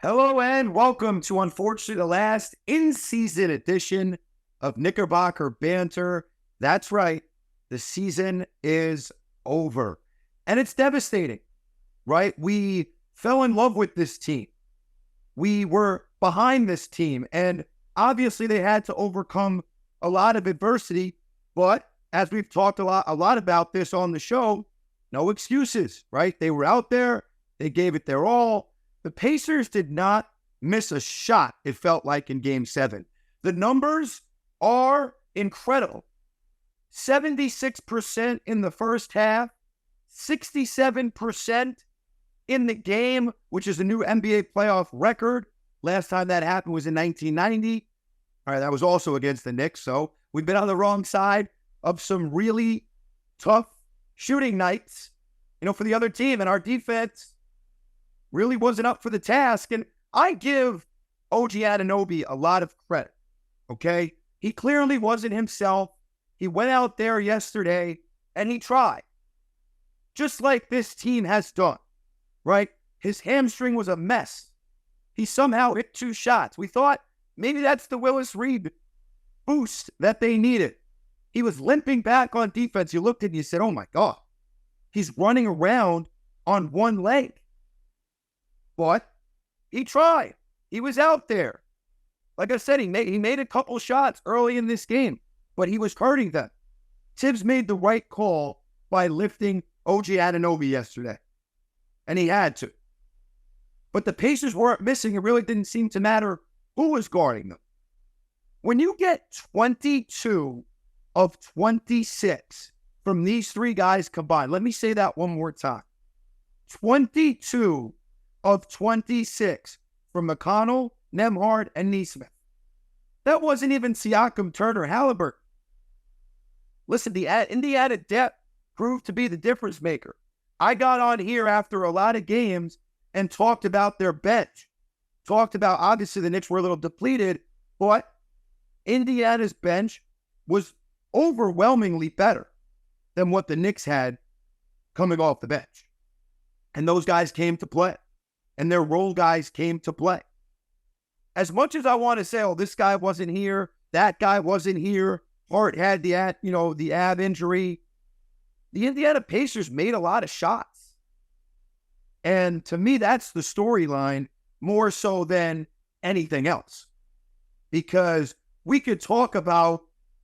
Hello and welcome to, unfortunately, the last in-season edition of Knickerbocker Banter. That's right, the season is over. And it's devastating, right? We fell in love with this team. We were behind this team, and obviously they had to overcome a lot of adversity. But as we've talked a lot about this on the show, no excuses, right? They were out there. They gave it their all. The Pacers did not miss a shot, it felt like, in Game 7. The numbers are incredible. 76% in the first half, 67% in the game, which is a new NBA playoff record. Last time that happened was in 1990. All right, that was also against the Knicks, so we've been on the wrong side of some really tough shooting nights, for the other team, and our defense really wasn't up for the task. And I give OG Anunoby a lot of credit, okay? He clearly wasn't himself. He went out there yesterday and he tried, just like this team has done, right? His hamstring was a mess. He somehow hit 2 shots. We thought maybe that's the Willis Reed boost that they needed. He was limping back on defense. You looked at it and you said, oh my God, he's running around on one leg. But he tried. He was out there. Like I said, he made a couple shots early in this game, but he was hurting them. Tibbs made the right call by lifting OG Anunoby yesterday, and he had to. But the Pacers weren't missing. It really didn't seem to matter who was guarding them. When you get 22 of 26 from these 3 guys combined, let me say that one more time. 22 of 26 from McConnell, Nembhard, and Nesmith. That wasn't even Siakam, Turner, Halliburton. Listen, the Indiana depth proved to be the difference maker. I got on here after a lot of games and talked about their bench. Talked about, obviously, the Knicks were a little depleted, but Indiana's bench was overwhelmingly better than what the Knicks had coming off the bench. And those guys came to play. And their role guys came to play. As much as I want to say, oh, this guy wasn't here, that guy wasn't here, Hart had the ab injury, the Indiana Pacers made a lot of shots. And to me, that's the storyline more so than anything else. Because we could talk about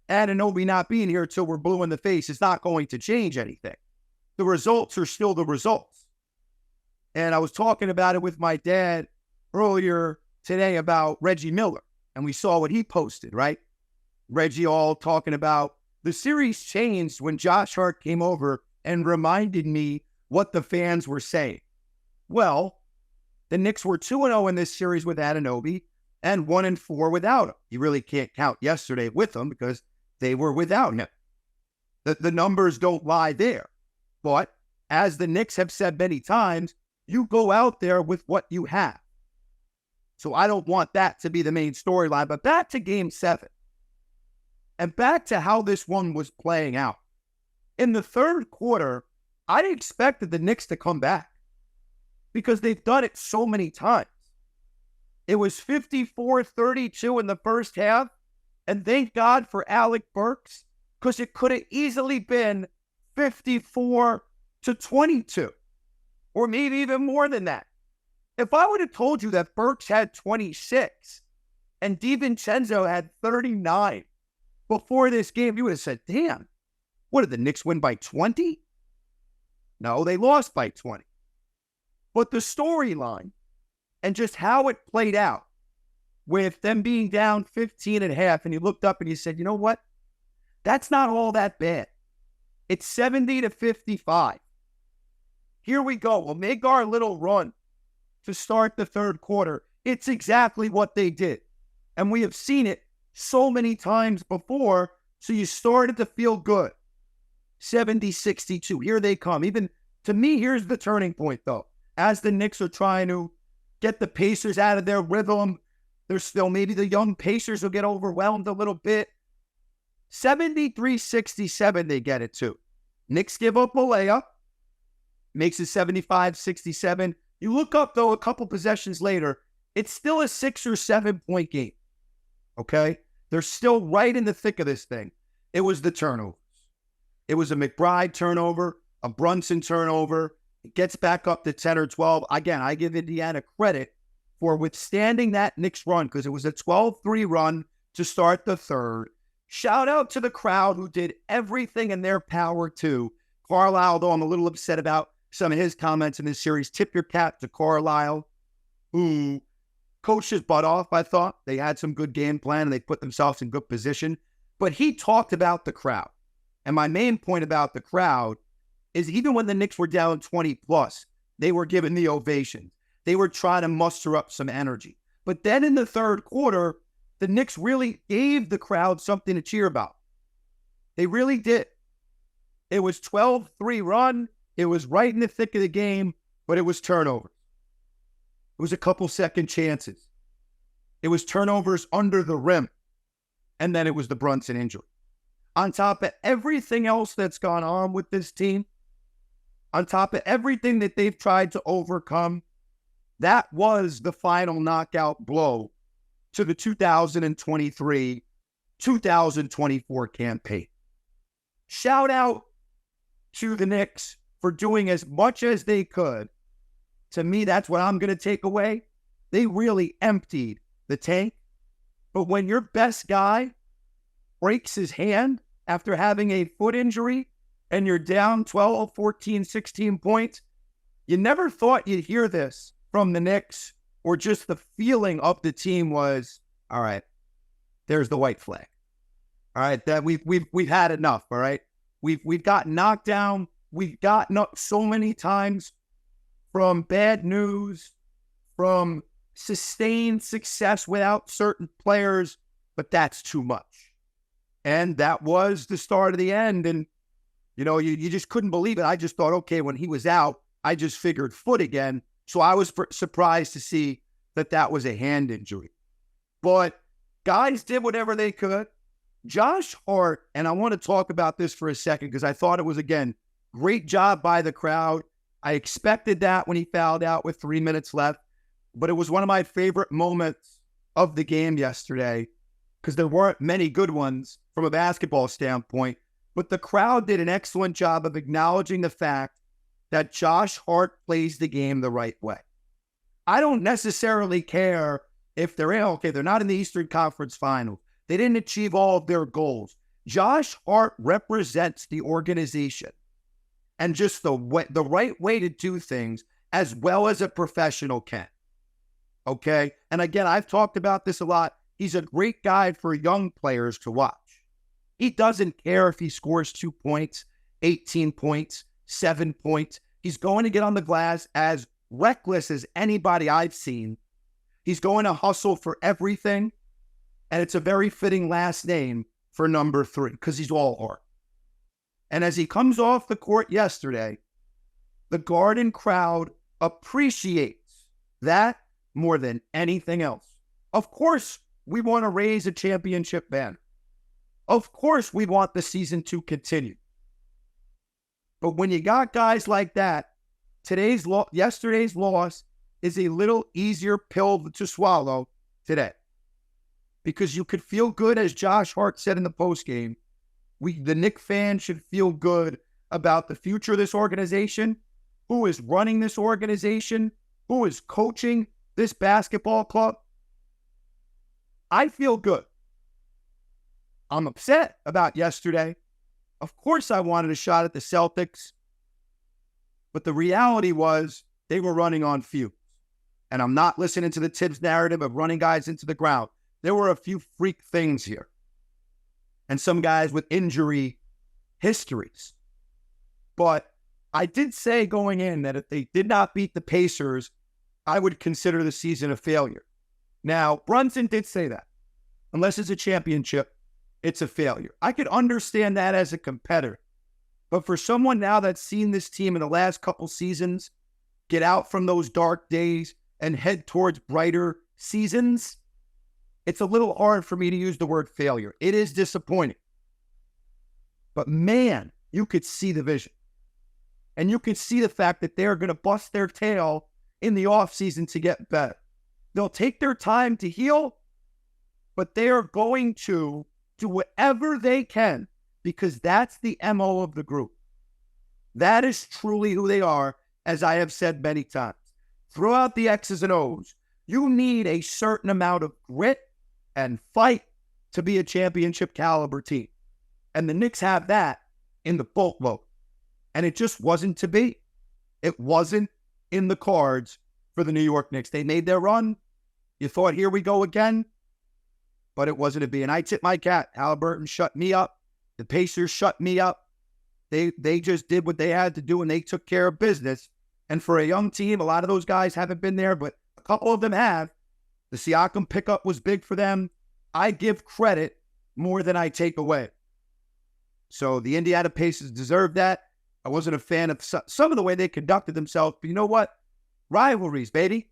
Anunoby not being here until we're blue in the face. It's not going to change anything. The results are still the results. And I was talking about it with my dad earlier today about Reggie Miller. And we saw what he posted, right? Reggie all talking about the series changed when Josh Hart came over and reminded me what the fans were saying. Well, the Knicks were 2-0 in this series with Anunoby and 1-4 without him. You really can't count yesterday with them because they were without him. The numbers don't lie there. But as the Knicks have said many times, you go out there with what you have. So I don't want that to be the main storyline. But back to Game 7. And back to how this one was playing out. In the third quarter, I expected the Knicks to come back. Because they've done it so many times. It was 54-32 in the first half. And thank God for Alec Burks. Because it could have easily been 54-22. Or maybe even more than that. If I would have told you that Burks had 26 and DiVincenzo had 39 before this game, you would have said, damn, what did the Knicks win by 20? No, they lost by 20. But the storyline and just how it played out with them being down 15 and a half, and you looked up and you said, you know what? That's not all that bad. It's 70-55. Here we go. We'll make our little run to start the third quarter. It's exactly what they did. And we have seen it so many times before, so you started to feel good. 70-62. Here they come. Even to me, here's the turning point, though. As the Knicks are trying to get the Pacers out of their rhythm, there's still maybe the young Pacers will get overwhelmed a little bit. 73-67 they get it to. Knicks give up a layup. Makes it 75-67. You look up, though, a couple possessions later, It's still a 6 or 7 point game. Okay? They're still right in the thick of this thing. It was the turnovers. It was a McBride turnover, a Brunson turnover. It gets back up to 10 or 12. Again, I give Indiana credit for withstanding that Knicks run because it was a 12-3 run to start the third. Shout out to the crowd who did everything in their power to. Carlisle, though I'm a little upset about some of his comments in this series. Tip your cap to Carlisle, who coached his butt off, I thought. They had some good game plan and they put themselves in good position. But he talked about the crowd. And my main point about the crowd is even when the Knicks were down 20 plus, they were giving the ovation. They were trying to muster up some energy. But then in the third quarter, the Knicks really gave the crowd something to cheer about. They really did. It was 12-3 run. It was right in the thick of the game, but it was turnovers. It was a couple second chances. It was turnovers under the rim. And then it was the Brunson injury. On top of everything else that's gone on with this team, on top of everything that they've tried to overcome, that was the final knockout blow to the 2023-2024 campaign. Shout out to the Knicks for doing as much as they could. To me, that's what I'm going to take away. They really emptied the tank. But when your best guy breaks his hand after having a foot injury and you're down 12, 14, 16 points, you never thought you'd hear this from the Knicks, or just the feeling of the team was, all right, there's the white flag. All right, that we've had enough, all right? We've got knocked down. We've gotten up so many times from bad news, from sustained success without certain players, but that's too much. And that was the start of the end. And, you know, you just couldn't believe it. I just thought, okay, when he was out, I just figured foot again. So I was surprised to see that was a hand injury. But guys did whatever they could. Josh Hart, and I want to talk about this for a second because I thought it was, again, great job by the crowd. I expected that when he fouled out with 3 minutes left, but it was one of my favorite moments of the game yesterday because there weren't many good ones from a basketball standpoint, but the crowd did an excellent job of acknowledging the fact that Josh Hart plays the game the right way. I don't necessarily care if they're not in the Eastern Conference Final. They didn't achieve all of their goals. Josh Hart represents the organization and just the right way to do things as well as a professional can. Okay? And again, I've talked about this a lot. He's a great guy for young players to watch. He doesn't care if he scores 2 points, 18 points, 7 points. He's going to get on the glass as reckless as anybody I've seen. He's going to hustle for everything. And it's a very fitting last name for number 3 because he's all heart. And as he comes off the court yesterday, the Garden crowd appreciates that more than anything else. Of course, we want to raise a championship banner. Of course, we want the season to continue. But when you got guys like that, yesterday's loss is a little easier pill to swallow today. Because you could feel good, as Josh Hart said in the postgame. The Knicks fans should feel good about the future of this organization, who is running this organization, who is coaching this basketball club. I feel good. I'm upset about yesterday. Of course, I wanted a shot at the Celtics. But the reality was they were running on fumes. And I'm not listening to the Tibbs narrative of running guys into the ground. There were a few freak things here. And some guys with injury histories. But I did say going in that if they did not beat the Pacers, I would consider the season a failure. Now, Brunson did say that. Unless it's a championship, it's a failure. I could understand that as a competitor. But for someone now that's seen this team in the last couple seasons get out from those dark days and head towards brighter seasons, it's a little hard for me to use the word failure. It is disappointing. But man, you could see the vision. And you could see the fact that they're going to bust their tail in the offseason to get better. They'll take their time to heal, but they are going to do whatever they can because that's the MO of the group. That is truly who they are, as I have said many times. Throughout the X's and O's, you need a certain amount of grit and fight to be a championship caliber team. And the Knicks have that in the boatload. And it just wasn't to be. It wasn't in the cards for the New York Knicks. They made their run. You thought, here we go again. But it wasn't to be. And I tip my cap. Halliburton shut me up. The Pacers shut me up. They just did what they had to do, and they took care of business. And for a young team, a lot of those guys haven't been there, but a couple of them have. The Siakam pickup was big for them. I give credit more than I take away. So the Indiana Pacers deserved that. I wasn't a fan of some of the way they conducted themselves, but you know what? Rivalries, baby.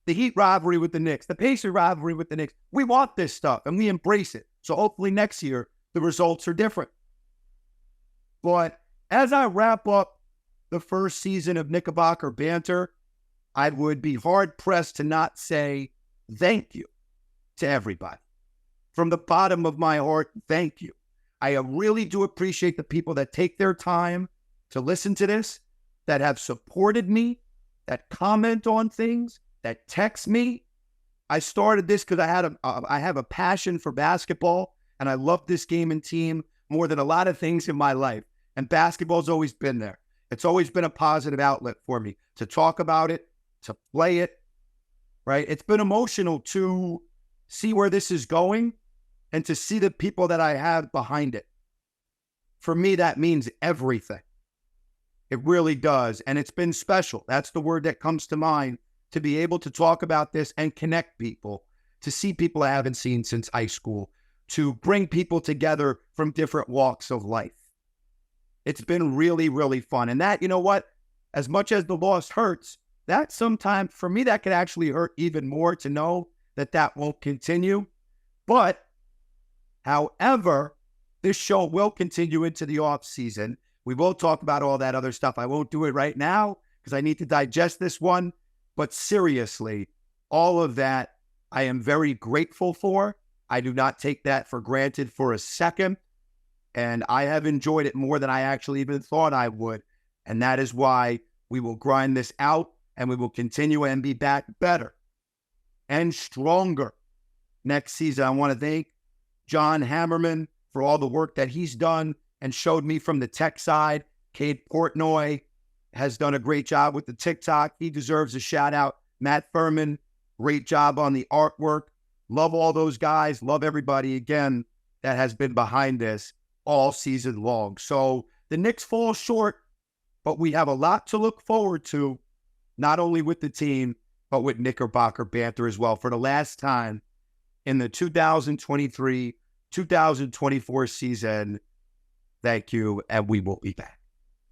The Heat rivalry with the Knicks, the Pacers rivalry with the Knicks. We want this stuff, and we embrace it. So hopefully next year, the results are different. But as I wrap up the first season of Knickerbocker Banter, I would be hard-pressed to not say thank you to everybody. From the bottom of my heart, thank you. I really do appreciate the people that take their time to listen to this, that have supported me, that comment on things, that text me. I started this because I have a passion for basketball, and I love this game and team more than a lot of things in my life. And basketball's always been there. It's always been a positive outlet for me to talk about it, to play it, right? It's been emotional to see where this is going and to see the people that I have behind it. For me, that means everything. It really does. And it's been special. That's the word that comes to mind, to be able to talk about this and connect people, to see people I haven't seen since high school, to bring people together from different walks of life. It's been really, really fun. And that, you know what? As much as the loss hurts, that sometimes, for me, that could actually hurt even more to know that that won't continue. But, however, this show will continue into the off season. We will talk about all that other stuff. I won't do it right now because I need to digest this one. But seriously, all of that I am very grateful for. I do not take that for granted for a second. And I have enjoyed it more than I actually even thought I would. And that is why we will grind this out and we will continue and be back better and stronger next season. I want to thank John Hammerman for all the work that he's done and showed me from the tech side. Cade Portnoy has done a great job with the TikTok. He deserves a shout out. Matt Furman, great job on the artwork. Love all those guys. Love everybody, again, that has been behind this all season long. So the Knicks fall short, but we have a lot to look forward to, not only with the team, but with Knickerbocker Banter as well. For the last time in the 2023-2024 season, thank you, and we will be back.